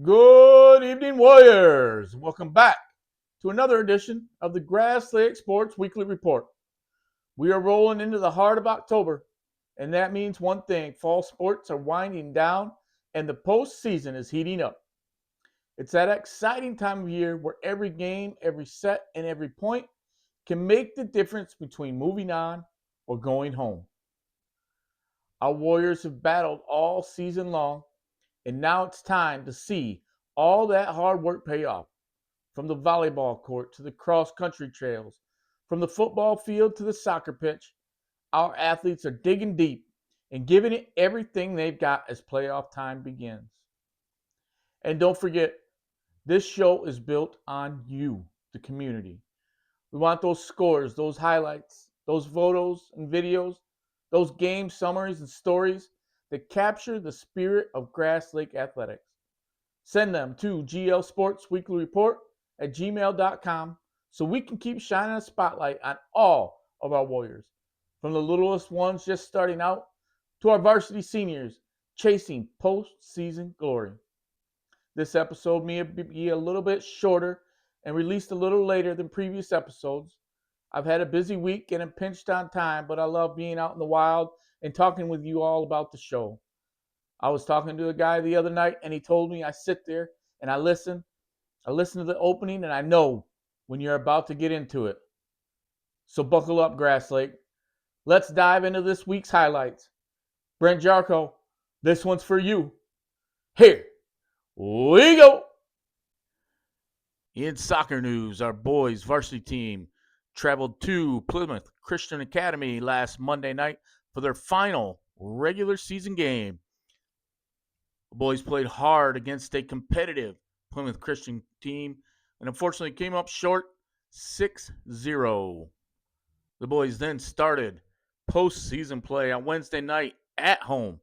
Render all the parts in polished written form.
Good evening, Warriors. Welcome back to another edition of the Grass Lake Sports Weekly Report. We are rolling into the heart of October, and that means one thing: fall sports are winding down and the postseason is heating up. It's that exciting time of year where every game, every set, and every point can make the difference between moving on or going home. Our Warriors have battled all season long, and now it's time to see all that hard work pay off. From the volleyball court to the cross country trails, from the football field to the soccer pitch, our athletes are digging deep and giving it everything they've got as playoff time begins. And don't forget, this show is built on you, the community. We want those scores, those highlights, those photos and videos, those game summaries and stories that capture the spirit of Grass Lake Athletics. Send them to glsportsweeklyreport at gmail.com so we can keep shining a spotlight on all of our Warriors, from the littlest ones just starting out to our varsity seniors chasing postseason glory. This episode may be a little bit shorter and released a little later than previous episodes. I've had a busy week and am pinched on time, but I love being out in the wild and talking with you all about the show. I was talking to a guy the other night, and he told me I sit there and I listen. I listen to the opening, and I know when you're about to get into it. So buckle up, Grass Lake. Let's dive into this week's highlights. Brent Jarko, this one's for you. Here we go. In soccer news, our boys varsity team traveled to Plymouth Christian Academy last Monday night for their final regular season game. The boys played hard against a competitive Plymouth Christian team and unfortunately came up short 6-0. The boys then started postseason play on Wednesday night at home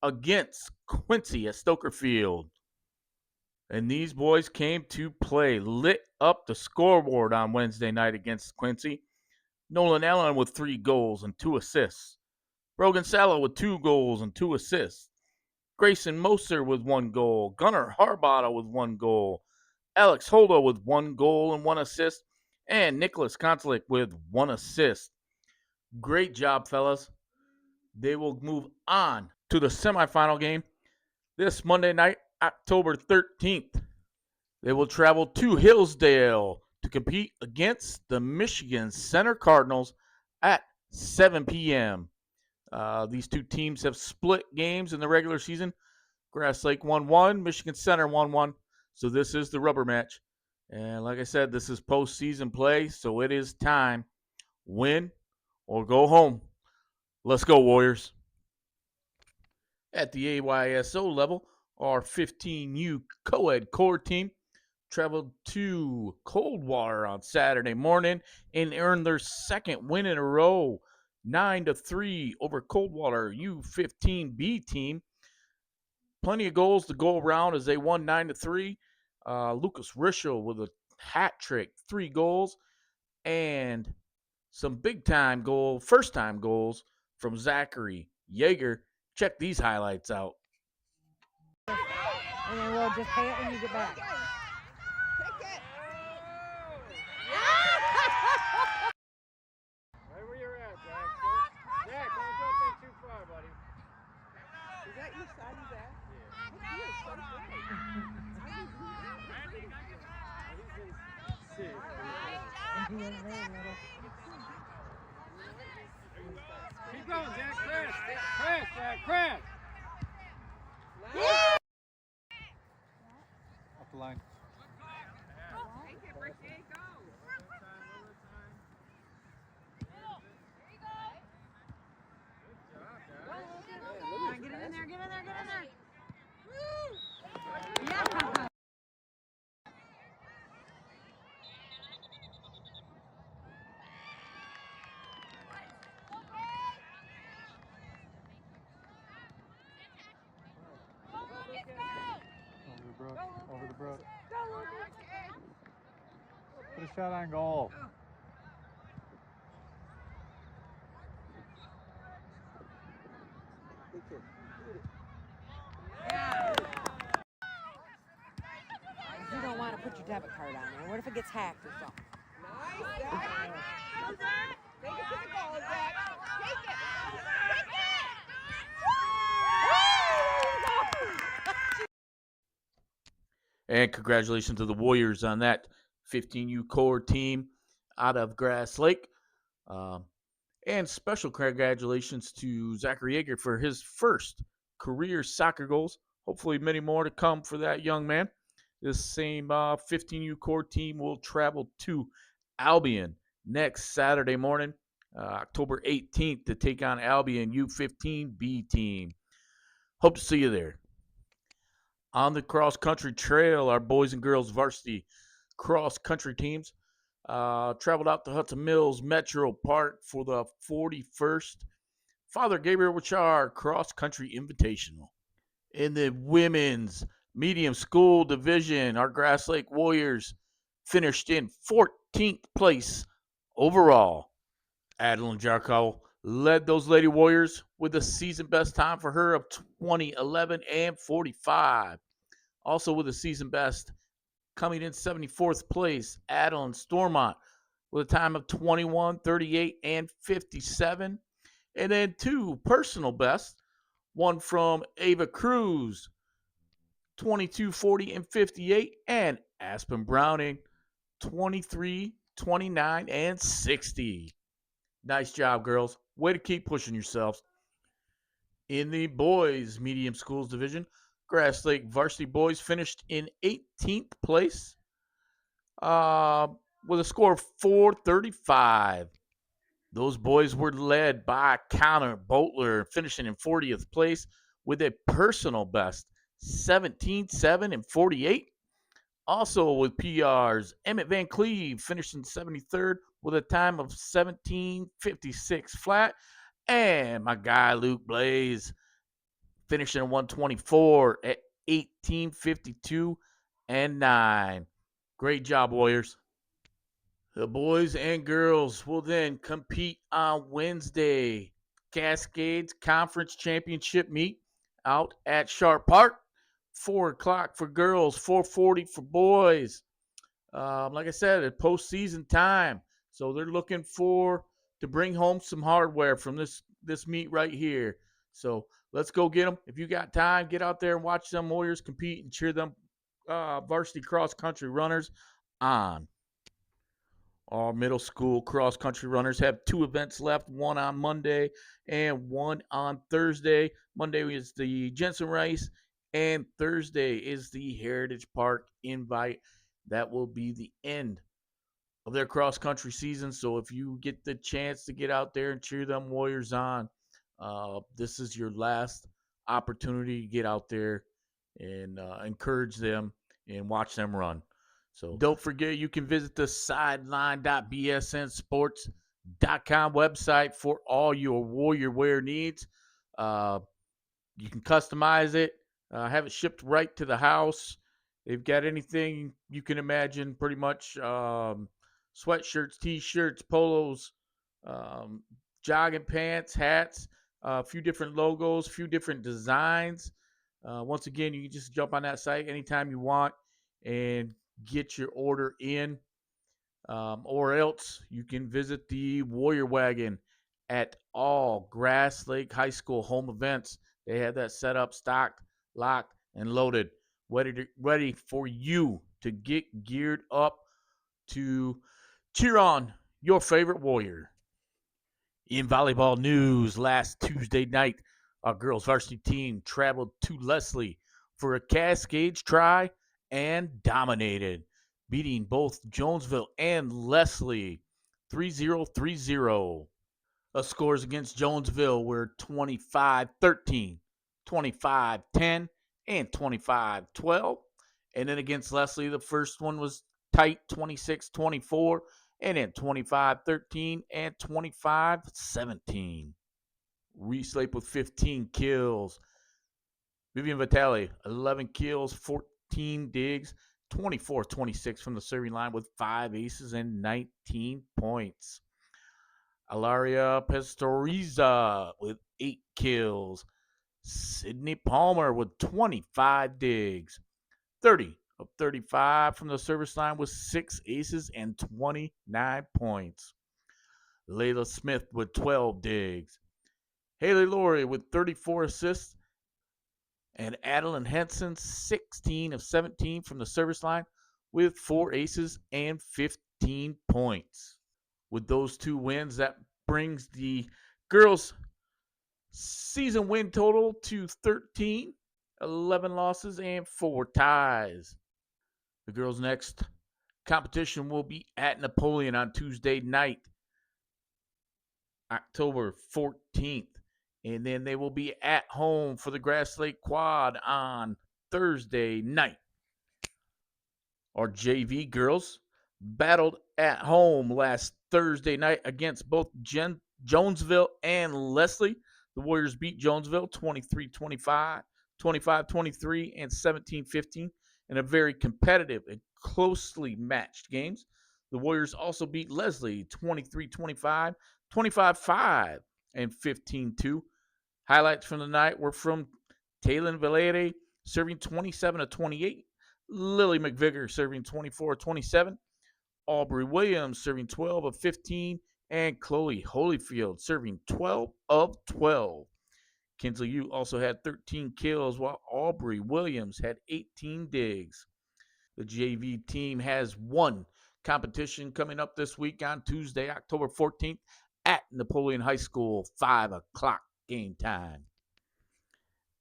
against Quincy at Stoker Field. And these boys came to play, lit up the scoreboard on Wednesday night against Quincy. Nolan Allen with 3 goals and 2 assists. Brogan Salo with 2 goals and 2 assists. Grayson Moser with 1 goal. Gunnar Harbottle with 1 goal. Alex Holdo with 1 goal and 1 assist. And Nicholas Kontelik with 1 assist. Great job, fellas. They will move on to the semifinal game this Monday night, October 13th. They will travel to Hillsdale to compete against the Michigan Center Cardinals at 7 p.m. These two teams have split games in the regular season. Grass Lake 1-1, Michigan Center 1-1. So this is the rubber match. And like I said, this is postseason play, so it is time. Win or go home. Let's go, Warriors. At the AYSO level, our 15U co-ed core team traveled to Coldwater on Saturday morning and earned their second win in a row, 9-3 over Coldwater U15B team. Plenty of goals to go around as they won 9-3. Lucas Rischel with a hat trick, 3 goals, and some big-time first-time goals from Zachary Yeager. Check these highlights out. And then we'll just pay it when you get back. Right where you're at, Jack. Jack, don't jump in too far, buddy. Is that your son's at? Yeah. He is so He's been sick. Keep going, Jack. Crash. Crash, Jack. Crash. Up the line. Get in there, get in there, get in there. Yeah. Over the brook. Put a shot on goal. debit card on there. What if it gets hacked or something? Nice, Zach. Go, Zach. Take it to the goal, Zach. Take it. Take it. And congratulations to the Warriors on that 15U core team out of Grass Lake. And special congratulations to Zachary Yeager for his first career soccer goals. Hopefully many more to come for that young man. This same 15U core team will travel to Albion next Saturday morning, October 18th, to take on Albion U15B team. Hope to see you there. On the cross-country trail, our boys and girls varsity cross-country teams traveled out to Hudson Mills Metro Park for the 41st Father Gabriel Wachar cross-country invitational. In the women's medium school division, our Grass Lake Warriors finished in 14th place overall. Adeline Jarko led those Lady Warriors with a season best time for her of 20:11 and 45. Also with a season best, coming in 74th place, Adeline Stormont with a time of 21:38 and 57. And then two personal bests, one from Ava Cruz, 22:40 and 58, and Aspen Browning, 23:29 and 60. Nice job, girls. Way to keep pushing yourselves. In the boys' medium schools division, Grass Lake varsity boys finished in 18th place with a score of 435. Those boys were led by Connor Boatler, finishing in 40th place with a personal best, 17:7 and 48. Also with PRs, Emmett Van Cleve finished in 73rd with a time of 17:56 flat. And my guy Luke Blaze finishing in 124 at 18:52 and 9. Great job, Warriors. The boys and girls will then compete on Wednesday. Cascades Conference Championship meet out at Sharp Park. 4 o'clock for girls, 4:40 for boys. Like I said, it's postseason time, so they're looking to bring home some hardware from this meet right here. So let's go get them. If you got time, get out there and watch them Warriors compete and cheer them varsity cross country runners on. Our middle school cross country runners have 2 events left, one on Monday and one on Thursday. Monday is the Jensen Rice, and Thursday is the Heritage Park Invite. That will be the end of their cross country season. So if you get the chance to get out there and cheer them Warriors on, this is your last opportunity to get out there and encourage them and watch them run. So don't forget, you can visit the sideline.bsnsports.com website for all your Warrior wear needs. You can customize it, have it shipped right to the house. They've got anything you can imagine, pretty much sweatshirts, t-shirts, polos, jogging pants, hats, a few different logos, a few different designs. Once again, you can just jump on that site anytime you want and get your order in, or else you can visit the Warrior Wagon at all Grass Lake High School home events. They have that set up, stocked, locked, and loaded, ready for you to get geared up to cheer on your favorite Warrior. In volleyball news, last Tuesday night, our girls varsity team traveled to Leslie for a Cascades try and dominated, beating both Jonesville and Leslie 3-0, 3-0. The scores against Jonesville were 25-13, 25-10, and 25-12. And then against Leslie, the first one was tight, 26-24, and then 25-13 and 25-17. Reese Lake with 15 kills. Vivian Vitale, 11 kills, 14 digs, 24-26 from the serving line with 5 aces and 19 points. Alaria Pastoriza with 8 kills. Sydney Palmer with 25 digs, 30 of 35 from the service line with 6 aces and 29 points. Layla Smith with 12 digs. Haley Laurie with 34 assists. And Adeline Henson, 16 of 17 from the service line with 4 aces and 15 points. With those 2 wins, that brings the girls' season win total to 13, 11 losses, and 4 ties. The girls' next competition will be at Napoleon on Tuesday night, October 14th. And then they will be at home for the Grass Lake Quad on Thursday night. Our JV girls battled at home last Thursday night against both Jonesville and Leslie. The Warriors beat Jonesville 23-25, 25-23, and 17-15 in a very competitive and closely matched games. The Warriors also beat Leslie 23-25, 25-5, and 15-2. Highlights from the night were from Taylor Valere serving 27-28, Lily McVicker serving 24-27, Aubrey Williams serving 12 of 15, and Chloe Holyfield serving 12 of 12. Kinsley Yu also had 13 kills, while Aubrey Williams had 18 digs. The JV team has one competition coming up this week on Tuesday, October 14th at Napoleon High School, 5 o'clock game time.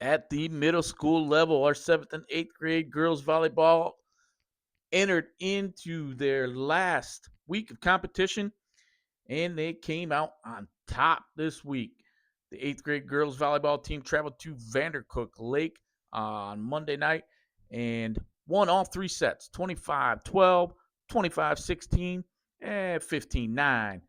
At the middle school level, our 7th and 8th grade girls volleyball entered into their last week of competition, and they came out on top this week. The 8th grade girls volleyball team traveled to Vandercook Lake on Monday night and won all 3 sets, 25-12, 25-16, and 15-9.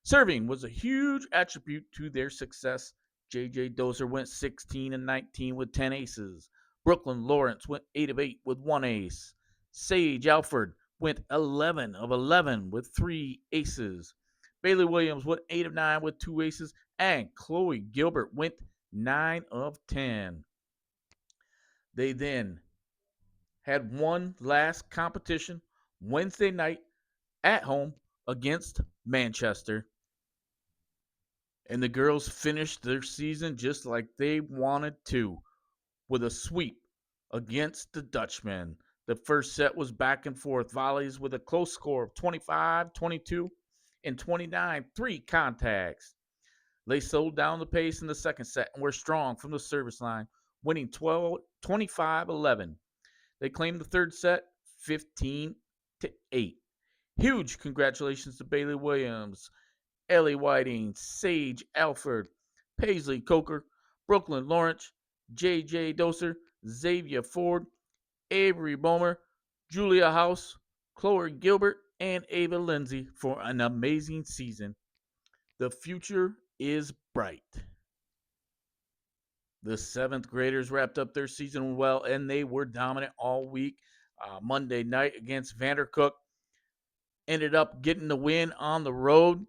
Serving was a huge attribute to their success. J.J. Dozer went 16 and 19 with 10 aces. Brooklyn Lawrence went 8 of 8 with 1 ace. Sage Alford went 11 of 11 with 3 aces. Bailey Williams went 8 of 9 with 2 aces. And Chloe Gilbert went 9 of 10. They then had one last competition Wednesday night at home against Manchester. And the girls finished their season just like they wanted to, with a sweep against the Dutchmen. The first set was back and forth volleys with a close score of 25-22 and 29-3 contacts. They slowed down the pace in the second set and were strong from the service line, winning 25-11. They claimed the third set 15-8. Huge congratulations to Bailey Williams, Ellie Whiting, Sage Alford, Paisley Coker, Brooklyn Lawrence, J.J. Doser, Xavier Ford, Avery Bomer, Julia House, Chloe Gilbert, and Ava Lindsay for an amazing season. The future is bright. The 7th graders wrapped up their season well, and they were dominant all week. Monday night against Vandercook, ended up getting the win on the road,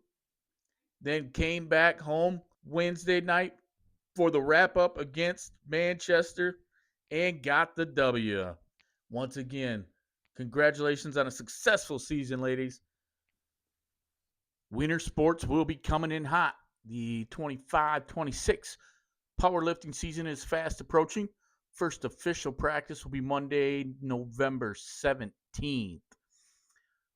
then came back home Wednesday night for the wrap up against Manchester and got the W. Once again, congratulations on a successful season, ladies. Winter sports will be coming in hot. The 25-26 powerlifting season is fast approaching. First official practice will be Monday, November 17th.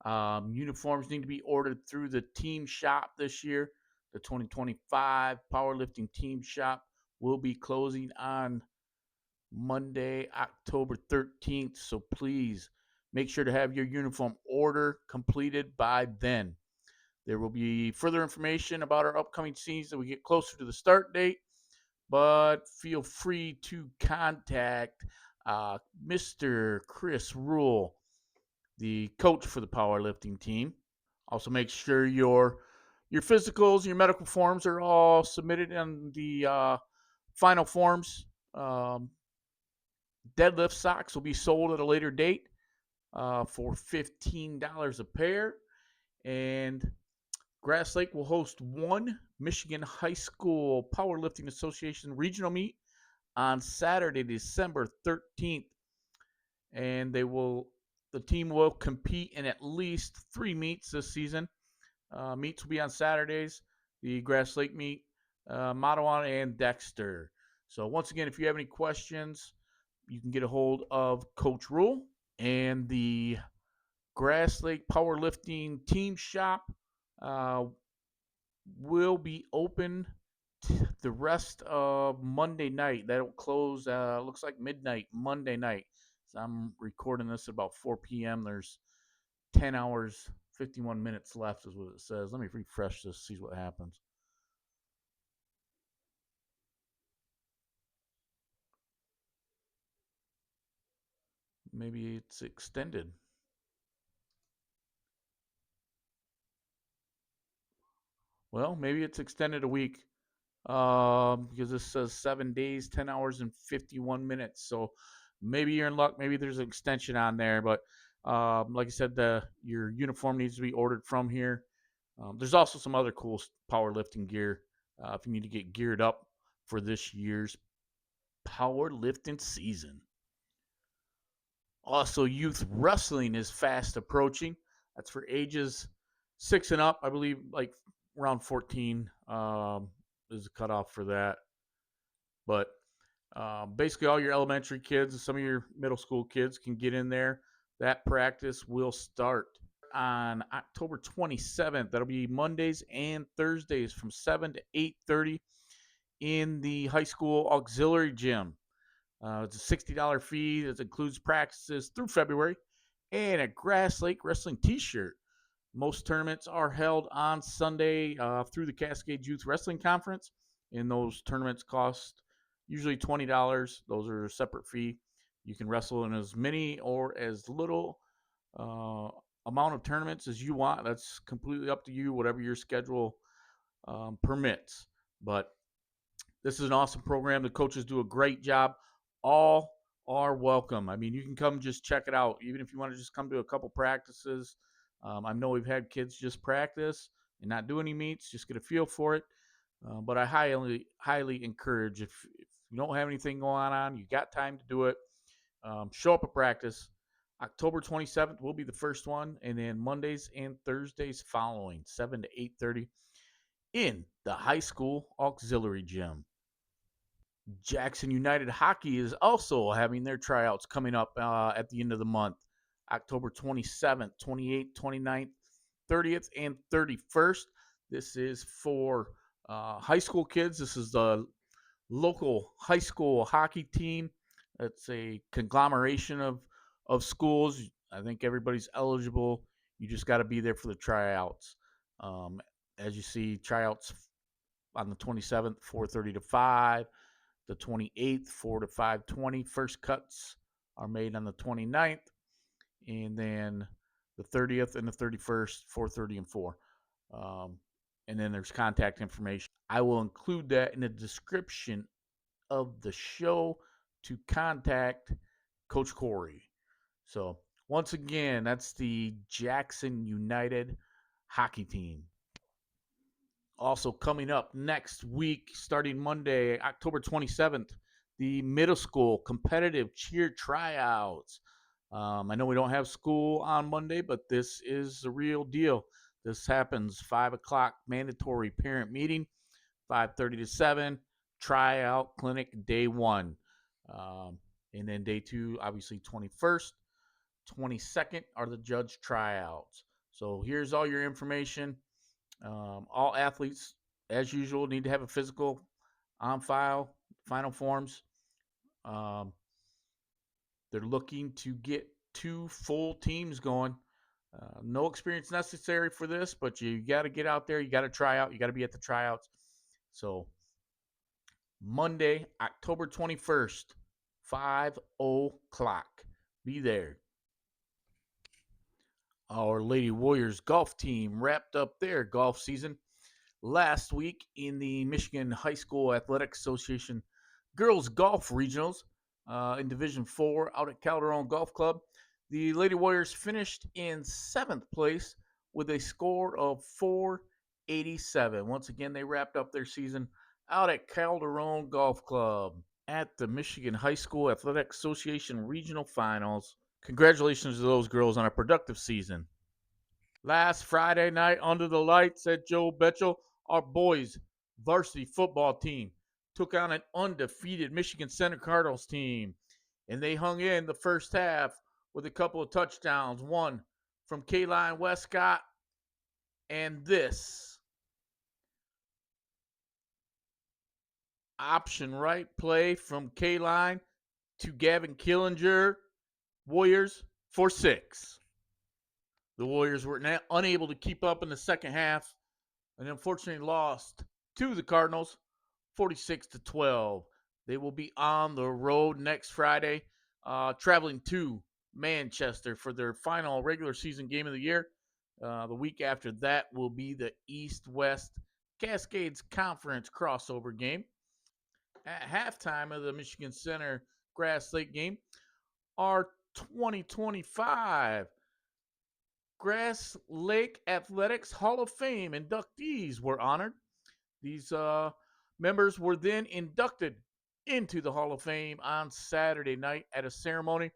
Uniforms need to be ordered through the team shop this year. The 2025 powerlifting team shop will be closing on Monday, October 13th. So please make sure to have your uniform order completed by then. There will be further information about our upcoming season as we get closer to the start date, but feel free to contact Mr. Chris Rule, the coach for the powerlifting team. Also, make sure your physicals, your medical forms are all submitted in the final forms. Deadlift socks will be sold at a later date for $15 a pair. And Grass Lake will host one Michigan High School Powerlifting Association regional meet on Saturday, December 13th. and the team will compete in at least 3 meets this season. Meets will be on Saturdays. The Grass Lake meet, Matawan and Dexter. So once again, if you have any questions, you can get a hold of Coach Rule and the Grass Lake Powerlifting Team Shop. Uh, will be open the rest of Monday night. That'll close, looks like midnight Monday night. So I'm recording this at about 4 p.m. There's 10 hours, 51 minutes left, is what it says. Let me refresh this, see what happens. Maybe it's extended. Well, maybe it's extended a week because this says 7 days, 10 hours, and 51 minutes. So maybe you're in luck. Maybe there's an extension on there. But like I said, your uniform needs to be ordered from here. There's also some other cool powerlifting gear if you need to get geared up for this year's powerlifting season. Also, youth wrestling is fast approaching. That's for ages 6 and up. I believe like around 14 is the cutoff for that. But basically, all your elementary kids and some of your middle school kids can get in there. That practice will start on October 27th. That'll be Mondays and Thursdays from 7 to 8:30 in the high school auxiliary gym. It's a $60 fee that includes practices through February and a Grass Lake Wrestling t-shirt. Most tournaments are held on Sunday through the Cascade Youth Wrestling Conference, and those tournaments cost usually $20. Those are a separate fee. You can wrestle in as many or as little uh, amount of tournaments as you want. That's completely up to you, whatever your schedule permits. But this is an awesome program. The coaches do a great job. All are welcome. I mean, you can come just check it out, even if you want to just come to a couple practices. I know we've had kids just practice and not do any meets, just get a feel for it. But I highly encourage if you don't have anything going on, you got time to do it. Show up at practice. October 27th will be the first one, and then Mondays and Thursdays following, 7 to 8:30 in the high school auxiliary gym. Jackson United Hockey is also having their tryouts coming up at the end of the month, October 27th, 28th, 29th, 30th, and 31st. This is for high school kids. This is the local high school hockey team. It's a conglomeration of schools. I think everybody's eligible. You just got to be there for the tryouts. As you see, tryouts on the 27th, 4:30 to 5. The 28th, 4 to 5:20. First cuts are made on the 29th, and then the 30th and the 31st, 4:30 and 4. And then there's contact information. I will include that in the description of the show to contact Coach Corey. So once again, that's the Jackson United hockey team. Also coming up next week, starting Monday, October 27th, the middle school competitive cheer tryouts. I know we don't have school on Monday, but this is the real deal. This happens 5 o'clock mandatory parent meeting, 5:30 to 7 tryout clinic day one, and then day two, obviously 21st, 22nd are the judge tryouts. So here's all your information. All athletes, as usual, need to have a physical on file, final forms. Um, they're looking to get 2 full teams going. No experience necessary for this, but you got to get out there. You got to try out. You got to be at the tryouts. So Monday, October 21st, 5 o'clock. Be there. Our Lady Warriors golf team wrapped up their golf season last week in the Michigan High School Athletic Association Girls Golf Regionals in Division 4 out at Calderon Golf Club. The Lady Warriors finished in 7th place with a score of 487. Once again, they wrapped up their season out at Calderon Golf Club at the Michigan High School Athletic Association Regional Finals. Congratulations to those girls on a productive season. Last Friday night, under the lights at Joe Betchel, our boys' varsity football team took on an undefeated Michigan Center Cardinals team, and they hung in the first half with a couple of touchdowns, one from Kayline Westcott and this option right play from Kayline to Gavin Killinger. Warriors for 6. The Warriors were unable to keep up in the second half and unfortunately lost to the Cardinals 46-12. They will be on the road next Friday, traveling to Manchester for their final regular season game of the year. The week after that will be the East-West Cascades Conference crossover game. At halftime of the Michigan Center Grass Lake game, our 2025 Grass Lake Athletics Hall of Fame inductees were honored. These members were then inducted into the Hall of Fame on Saturday night at a ceremony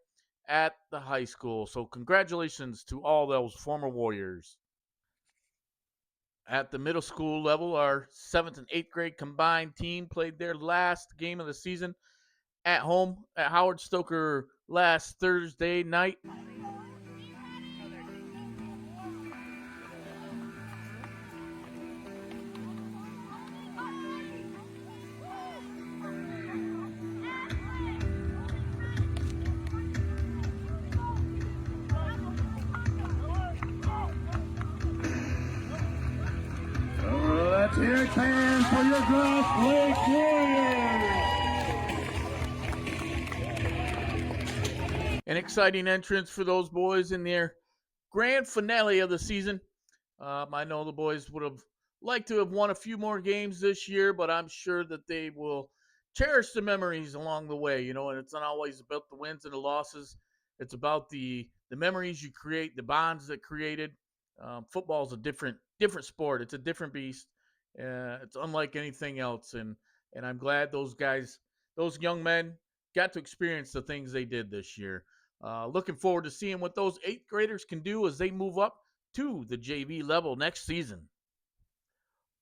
at the high school. So, congratulations to all those former Warriors. At the middle school level, our 7th and 8th grade combined team played their last game of the season at home at Howard Stoker last Thursday night. Let's hear it, fans, for your Grass Lake Warriors. An exciting entrance for those boys in their grand finale of the season. I know the boys would have liked to have won a few more games this year, but I'm sure that they will cherish the memories along the way. And it's not always about the wins and the losses. It's about the memories you create, the bonds that created. Football is a different sport. It's a different beast. It's unlike anything else, and I'm glad those guys, those young men, got to experience the things they did this year. Looking forward to seeing what those 8th graders can do as they move up to the JV level next season.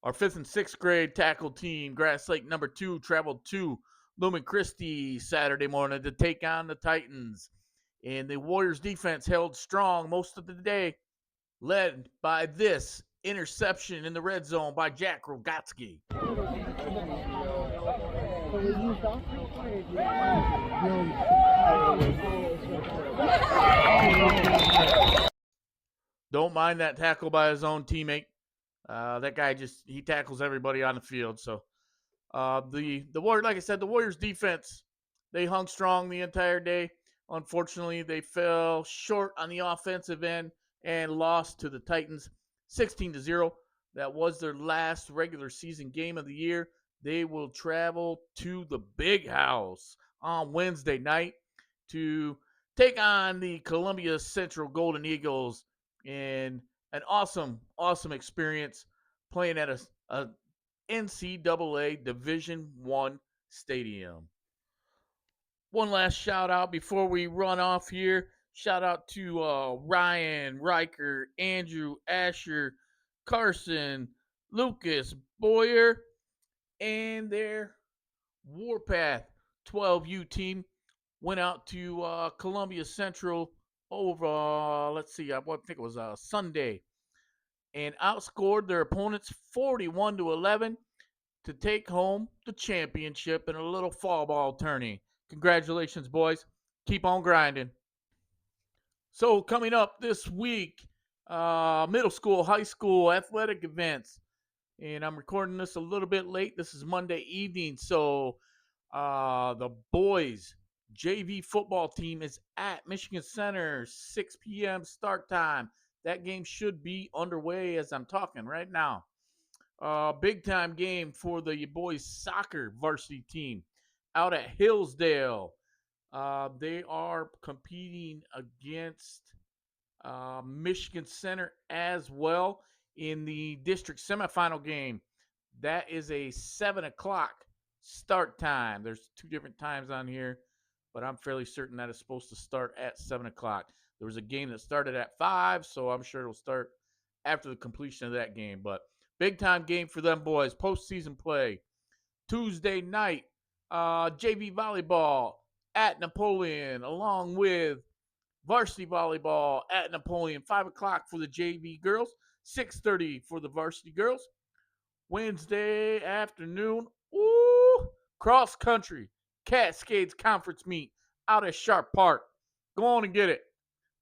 Our 5th and 6th grade tackle team, Grass Lake number 2, traveled to Lumen Christi Saturday morning to take on the Titans. And the Warriors defense held strong most of the day, led by this interception in the red zone by Jack Rogatsky. Don't mind that tackle by his own teammate. That guy he tackles everybody on the field. So the Warriors, like I said, the Warriors defense, they hung strong the entire day. Unfortunately, they fell short on the offensive end and lost to the Titans 16-0. That was their last regular season game of the year. They will travel to the Big House on Wednesday night to take on the Columbia Central Golden Eagles in an awesome experience playing at a NCAA Division I stadium. One last shout out before we run off here. Shout out to Ryan, Riker, Andrew, Asher, Carson, Lucas, Boyer, and their Warpath 12U team went out to Columbia Central over, let's see, I think it was Sunday, and outscored their opponents 41-11 to take home the championship in a little fall ball tourney. Congratulations, boys. Keep on grinding. So coming up this week, middle school, high school athletic events. And I'm recording this a little bit late. This is Monday evening. So the boys JV football team is at Michigan Center, 6 p.m. start time. That game should be underway as I'm talking right now. Big time game for the boys soccer varsity team out at Hillsdale. They are competing against Michigan Center as well in the district semifinal game. That is a 7 o'clock start time. There's 2 different times on here, but I'm fairly certain that it's supposed to start at 7 o'clock. There was a game that started at 5, so I'm sure it'll start after the completion of that game. But big time game for them boys, postseason play. Tuesday night, JV volleyball at Napoleon, along with varsity volleyball at Napoleon. 5 o'clock for the JV girls, 6:30 for the varsity girls. Wednesday afternoon, ooh, cross country, Cascades Conference meet out at Sharp Park. Go on and get it.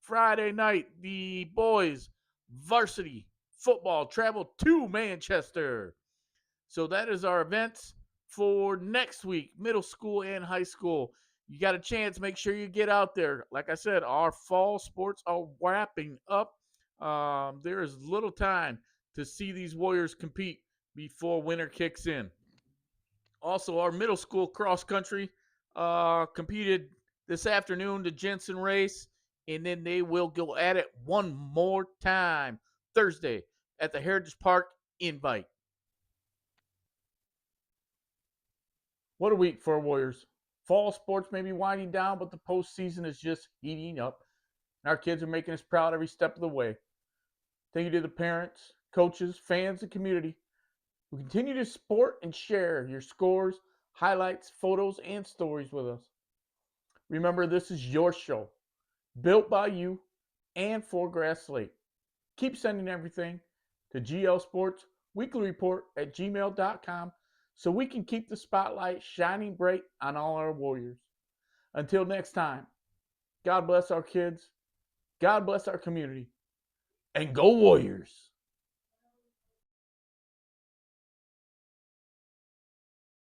Friday night, the boys varsity football travel to Manchester. So that is our events for next week, middle school and high school. You got a chance, make sure you get out there. Like I said, our fall sports are wrapping up. There is little time to see these Warriors compete before winter kicks in. Also, our middle school cross country competed this afternoon, the Jensen race, and then they will go at it one more time Thursday at the Heritage Park Invite. What a week for our Warriors. Fall sports may be winding down, but the postseason is just heating up. And our kids are making us proud every step of the way. Thank you to the parents, coaches, fans, and community who continue to support and share your scores, highlights, photos, and stories with us. Remember, this is your show, built by you and for Grass Slate. Keep sending everything to glsportsweeklyreport@gmail.com so we can keep the spotlight shining bright on all our Warriors. Until next time, God bless our kids, God bless our community, and go Warriors!